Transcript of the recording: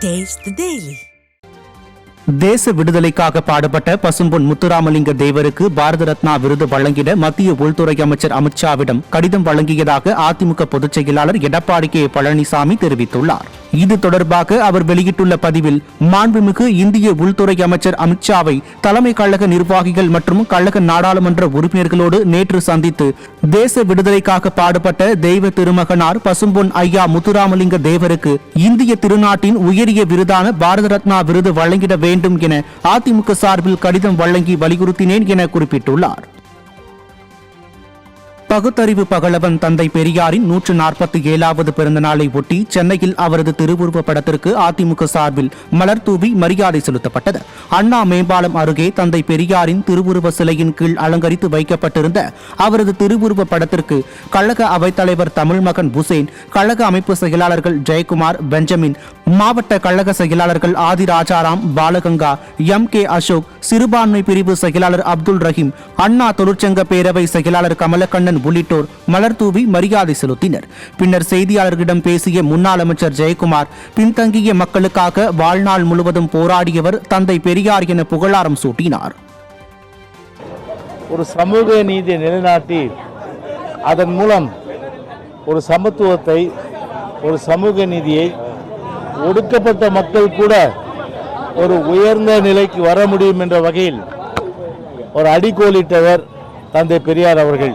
Taste the Daily. தேச விடுதலைக்காக பாடுபட்ட பசும்பொன் முத்துராமலிங்க தேவருக்கு பாரத ரத்னா விருது வழங்கிட மத்திய உள்துறை அமைச்சர் அமித்ஷாவிடம் கடிதம் வழங்கியதாக அதிமுக பொதுச் செயலாளர் எடப்பாடி கே பழனிசாமி தெரிவித்துள்ளார். இது தொடர்பாக அவர் வெளியிட்டுள்ள பதிவில், மாண்புமிகு இந்திய உள்துறை அமைச்சர் அமித்ஷாவை தலைமை கழக நிர்வாகிகள் மற்றும் கழக நாடாளுமன்ற உறுப்பினர்களோடு நேற்று சந்தித்து தேச விடுதலைக்காக பாடுபட்ட தெய்வ திருமகனார் பசும்பொன் ஐயா முத்துராமலிங்க தேவருக்கு இந்திய திருநாட்டின் உயரிய விருதான பாரத ரத்னா விருது வழங்கிட வேண்டும் என அதிமுக சார்பில் கடிதம் வழங்கி வலியுறுத்தினேன் என குறிப்பிட்டுள்ளார். பகுத்தறிவு பகலவன் தந்தை பெரியாரின் 147வது பிறந்த நாளை ஒட்டி சென்னையில் அவரது திருவுருவ படத்திற்கு அதிமுக சார்பில் மலர் தூவி மரியாதை செலுத்தப்பட்டது. அண்ணா மேம்பாலம் அருகே தந்தை பெரியாரின் திருவுருவ சிலையின் கீழ் அலங்கரித்து வைக்கப்பட்டிருந்த அவரது திருவுருவ படத்திற்கு கழக அவைத்தலைவர் தமிழ்மகன் புசேன், கழக அமைப்பு செயலாளர்கள் ஜெயக்குமார், பெஞ்சமின், மாவட்ட கழக செயலாளர்கள் ஆதி ராஜாராம், பாலகங்கா, M.K. அசோக், சிறுபான்மை பிரிவு செயலாளர் அப்துல் ரஹீம், அண்ணா தொழிற்சங்க பேரவை செயலாளர் கமலக்கண்ணன் உள்ளிட்டோர் மலர் தூவி மரியாதை செலுத்தினர். பின்னர் செய்தியாளர்களிடம் பேசிய முன்னாள் அமைச்சர் ஜெயக்குமார், பின்தங்கிய மக்களுக்காக வாழ்நாள் முழுவதும் போராடியவர் தந்தை பெரியார் என புகழாரம் சூட்டினார். ஒரு சமூக நீதியை நிலைநாட்டி அதன் மூலம் ஒரு சமத்துவத்தை, ஒரு சமூக நீதியை, ஒடுக்கப்பட்ட மக்கள் கூட ஒரு உயர்ந்த நிலைக்கு வர முடியும் என்ற வகையில் ஒரு அடிக்கோலிட்டவர் தந்தை பெரியார் அவர்கள்.